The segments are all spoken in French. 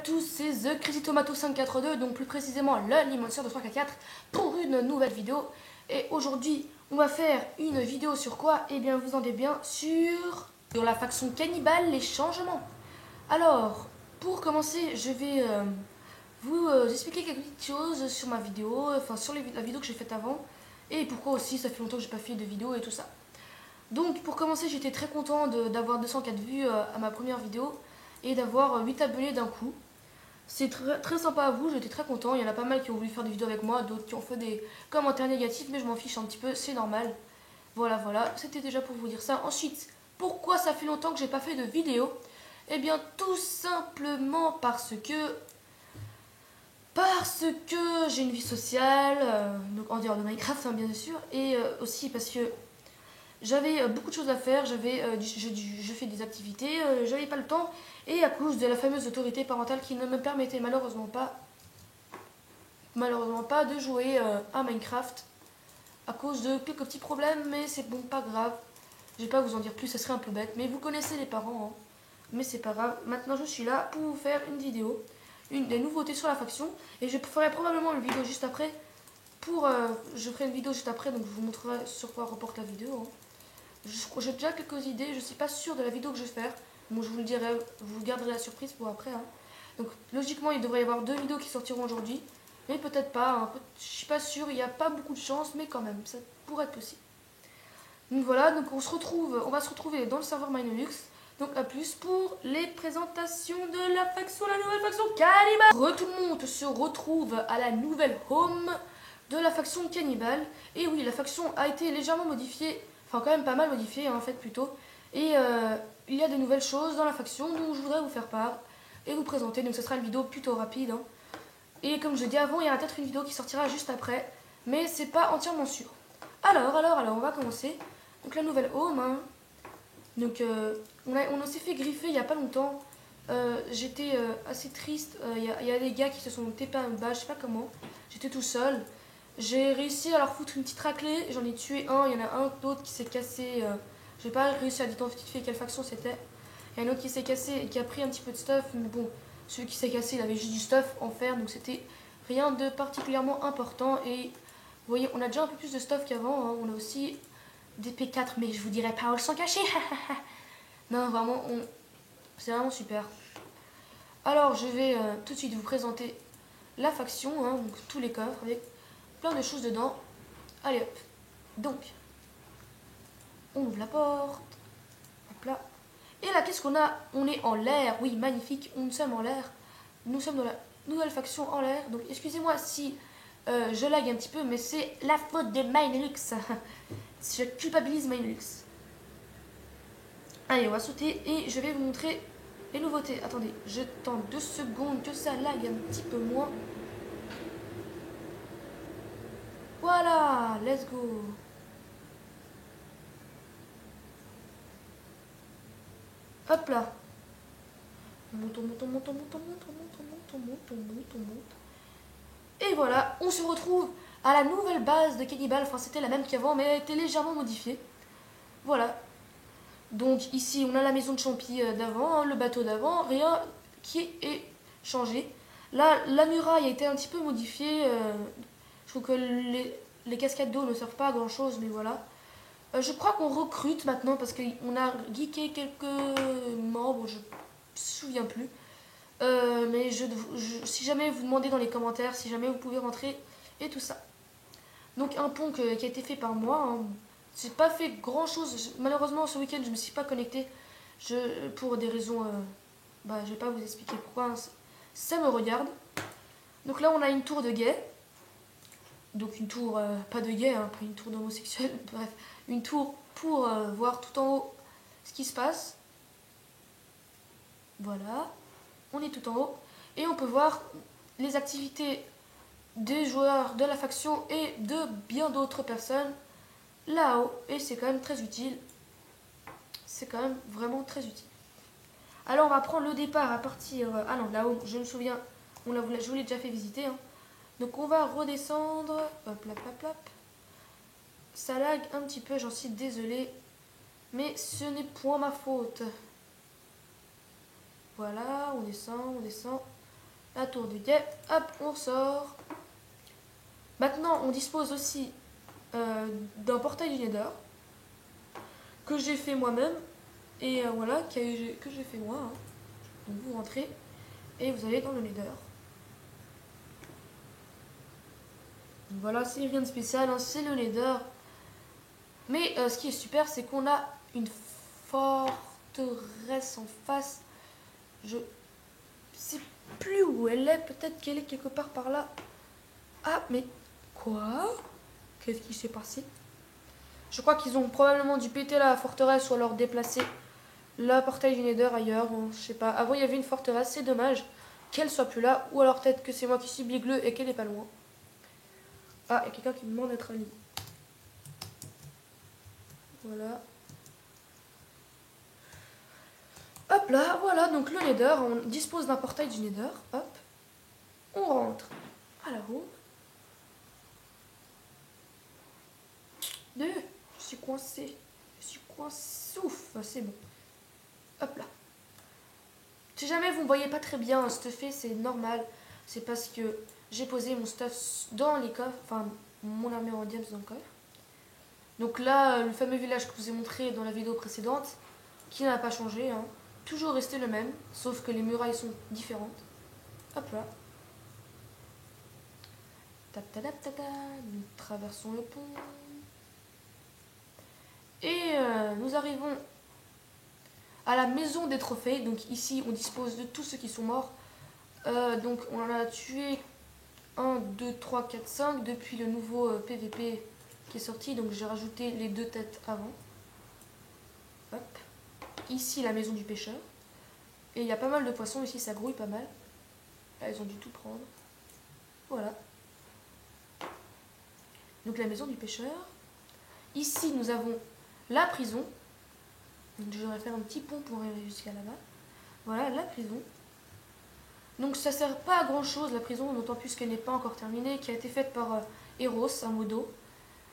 tous, c'est The Crazy Tomato 542, donc plus précisément l'animateur de 344 pour une nouvelle vidéo. Et aujourd'hui, on va faire une vidéo sur quoi? Eh bien, vous en êtes bien sur la faction cannibale, les changements. Alors, pour commencer, je vais vous expliquer quelques petites choses sur ma vidéo, enfin sur la vidéo que j'ai faite avant, et pourquoi aussi ça fait longtemps que j'ai pas fait de vidéo et tout ça. Donc, pour commencer, j'étais très content d'avoir 204 vues à ma première vidéo et d'avoir 8 abonnés d'un coup. C'est très sympa à vous, j'étais très content. Il y en a pas mal qui ont voulu faire des vidéos avec moi, d'autres qui ont fait des commentaires négatifs, mais je m'en fiche un petit peu, c'est normal. Voilà, c'était déjà pour vous dire ça. Ensuite, pourquoi ça fait longtemps que j'ai pas fait de vidéo? Eh bien, tout simplement parce que j'ai une vie sociale, donc en dehors de Minecraft, hein, bien sûr, et aussi parce que j'avais beaucoup de choses à faire, je fais des activités, j'avais pas le temps, et à cause de la fameuse autorité parentale qui ne me permettait malheureusement pas de jouer à Minecraft à cause de quelques petits problèmes, mais c'est bon, pas grave. Je vais pas vous en dire plus, ça serait un peu bête, mais vous connaissez les parents, hein. Mais c'est pas grave. Maintenant, je suis là pour vous faire une vidéo, des nouveautés sur la faction, et je ferai probablement une vidéo juste après. Je ferai une vidéo juste après, donc je vous montrerai sur quoi reporte la vidéo, hein. J'ai déjà quelques idées, je suis pas sûre de la vidéo que je vais faire. Bon, je vous le dirai, vous garderez la surprise pour après, hein. Donc logiquement, il devrait y avoir 2 vidéos qui sortiront aujourd'hui, mais peut-être pas, hein. Je suis pas sûre, il n'y a pas beaucoup de chance, mais quand même, ça pourrait être possible. Donc voilà, donc on va se retrouver dans le serveur Minelux. Donc à plus pour les présentations de la nouvelle faction Cannibal. Tout le monde se retrouve à la nouvelle home de la faction Cannibal. Et oui, la faction a été légèrement modifiée, enfin quand même pas mal modifiée, hein, en fait plutôt. Et il y a des nouvelles choses dans la faction dont je voudrais vous faire part et vous présenter. Donc ce sera une vidéo plutôt rapide, hein. Et comme je l'ai dit avant, il y aura peut-être une vidéo qui sortira juste après, mais c'est pas entièrement sûr. Alors, on va commencer. Donc la nouvelle home, hein. Donc on s'est fait griffer il y a pas longtemps. J'étais assez triste. Il y a des gars qui se sont TP un bas, je sais pas comment. J'étais tout seul. J'ai réussi à leur foutre une petite raclée. J'en ai tué un. Il y en a un d'autre qui s'est cassé. J'ai pas réussi à identifier quelle faction c'était. Il y a un autre qui s'est cassé et qui a pris un petit peu de stuff. Mais bon, celui qui s'est cassé, il avait juste du stuff en fer. Donc c'était rien de particulièrement important. Et vous voyez, on a déjà un peu plus de stuff qu'avant, hein. On a aussi des P4, mais je vous dirai pas où elles sont cachées. Non, vraiment, c'est vraiment super. Alors, je vais tout de suite vous présenter la faction, hein, donc tous les coffres avec plein de choses dedans. Allez hop. Donc, on ouvre la porte. Hop là. Et là, qu'est-ce qu'on a? On est en l'air. Oui, magnifique. Nous sommes en l'air. Nous sommes dans la nouvelle faction en l'air. Donc, excusez-moi si je lag un petit peu, mais c'est la faute de Minelux. Je culpabilise Minelux. Allez, on va sauter et je vais vous montrer les nouveautés. Attendez, je tente 2 secondes que ça lag un petit peu moins. Voilà, let's go. Hop là. On monte. Et voilà, on se retrouve à la nouvelle base de Cannibal. Enfin, c'était la même qu'avant, mais elle a été légèrement modifiée. Voilà. Donc ici, on a la maison de Champi d'avant, hein, le bateau d'avant, rien qui est changé. Là, la muraille a été un petit peu modifiée. Je trouve que les cascades d'eau ne servent pas à grand chose, mais voilà. Je crois qu'on recrute maintenant parce qu'on a geeké quelques membres, je ne me souviens plus. Mais si jamais vous demandez dans les commentaires, si jamais vous pouvez rentrer et tout ça. Donc un pont qui a été fait par moi, hein. J'ai pas fait grand chose. Malheureusement, ce week-end, je me suis pas connectée. Pour des raisons. Je vais pas vous expliquer pourquoi, hein. Ça me regarde. Donc là, on a une tour de gay. Donc une tour, pas de gay, hein, pas une tour d'homosexuel. Bref, une tour pour voir tout en haut ce qui se passe. Voilà. On est tout en haut. Et on peut voir les activités des joueurs de la faction et de bien d'autres personnes là-haut, et c'est quand même très utile. C'est quand même vraiment très utile. Alors on va prendre le départ à partir... ah non, là-haut, je me souviens, je vous l'ai déjà fait visiter, hein. Donc on va redescendre. Hop, hop, hop, hop. Ça lag un petit peu, j'en suis désolée. Mais ce n'est point ma faute. Voilà, on descend. La tour de guet, hop, on sort. Maintenant, on dispose aussi d'un portail du Nether que j'ai fait moi-même. Et voilà, que j'ai fait moi. Hein. Donc vous rentrez et vous allez dans le Nether. Donc voilà, c'est rien de spécial, hein, c'est le Nether. Mais ce qui est super, c'est qu'on a une forteresse en face. Je sais plus où elle est, peut-être qu'elle est quelque part par là. Ah, mais quoi? Qu'est-ce qui s'est passé? Je crois qu'ils ont probablement dû péter la forteresse ou alors déplacer le portail du Nether ailleurs. Je sais pas. Avant, il y avait une forteresse, c'est dommage qu'elle soit plus là. Ou alors peut-être que c'est moi qui suis bigleux et qu'elle est pas loin. Ah, il y a quelqu'un qui me demande d'être ami. Voilà. Hop là, voilà, donc le Nether, on dispose d'un portail du Nether. Hop. On rentre à la roue. Je suis coincée. Je suis coincée. Ouf, c'est bon. Hop là. Si jamais vous ne voyez pas très bien stuffé, c'est normal. C'est parce que j'ai posé mon stuff dans les coffres. Enfin, mon armure en diamant dans le coffre. Donc là, le fameux village que je vous ai montré dans la vidéo précédente, qui n'a pas changé. Hein. Toujours resté le même, sauf que les murailles sont différentes. Hop là. Nous traversons le pont. Et nous arrivons à la maison des trophées. Donc ici, on dispose de tous ceux qui sont morts. Donc on en a tué 1, 2, 3, 4, 5 depuis le nouveau PVP qui est sorti. Donc j'ai rajouté les 2 têtes avant. Hop. Ici, la maison du pêcheur. Et il y a pas mal de poissons. Ici, ça grouille pas mal. Là, ils ont dû tout prendre. Voilà. Donc la maison du pêcheur. Ici, nous avons la prison. Donc je vais faire un petit pont pour arriver jusqu'à là-bas. Voilà, la prison. Donc ça sert pas à grand chose la prison, d'autant plus qu'elle n'est pas encore terminée, qui a été faite par Eros, un modo.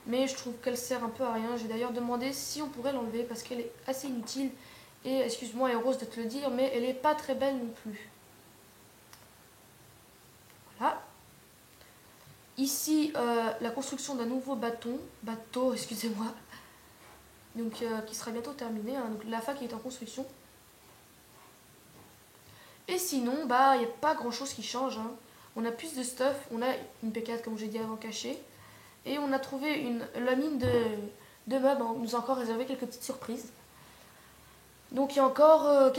Mais je trouve qu'elle sert un peu à rien. J'ai d'ailleurs demandé si on pourrait l'enlever parce qu'elle est assez inutile. Et excuse-moi Eros de te le dire, mais elle est pas très belle non plus. Voilà. Ici, la construction d'un nouveau bateau, excusez-moi. Donc qui sera bientôt terminé. Hein. Donc la fac est en construction. Et sinon, bah, il n'y a pas grand chose qui change. Hein. On a plus de stuff, on a une P4 comme j'ai dit avant cachée. Et on a trouvé la mine de meubles, on nous a encore réservé quelques petites surprises. Donc il y a encore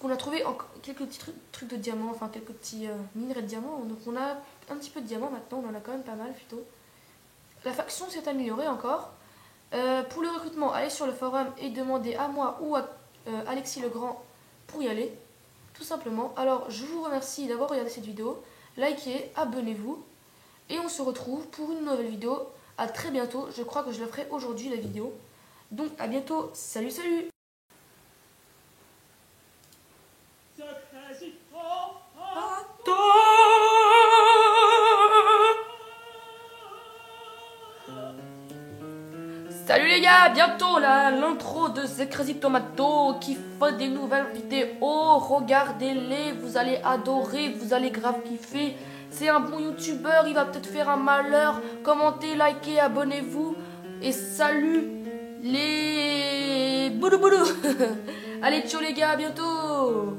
on a trouvé quelques petits trucs de diamants, enfin quelques petits minerais de diamants. Donc on a un petit peu de diamants maintenant, on en a quand même pas mal plutôt. La faction s'est améliorée encore. Pour le recrutement, allez sur le forum et demandez à moi ou à Alexis Legrand pour y aller. Tout simplement. Alors, je vous remercie d'avoir regardé cette vidéo. Likez, abonnez-vous. Et on se retrouve pour une nouvelle vidéo. À très bientôt. Je crois que je la ferai aujourd'hui, la vidéo. Donc, à bientôt. Salut, salut! Salut les gars, bientôt l'intro de The Crazy Tomato qui fait des nouvelles vidéos. Regardez-les, vous allez adorer, vous allez grave kiffer. C'est un bon youtubeur, il va peut-être faire un malheur. Commentez, likez, abonnez-vous. Et salut les boulou boulou. Allez, ciao les gars, à bientôt.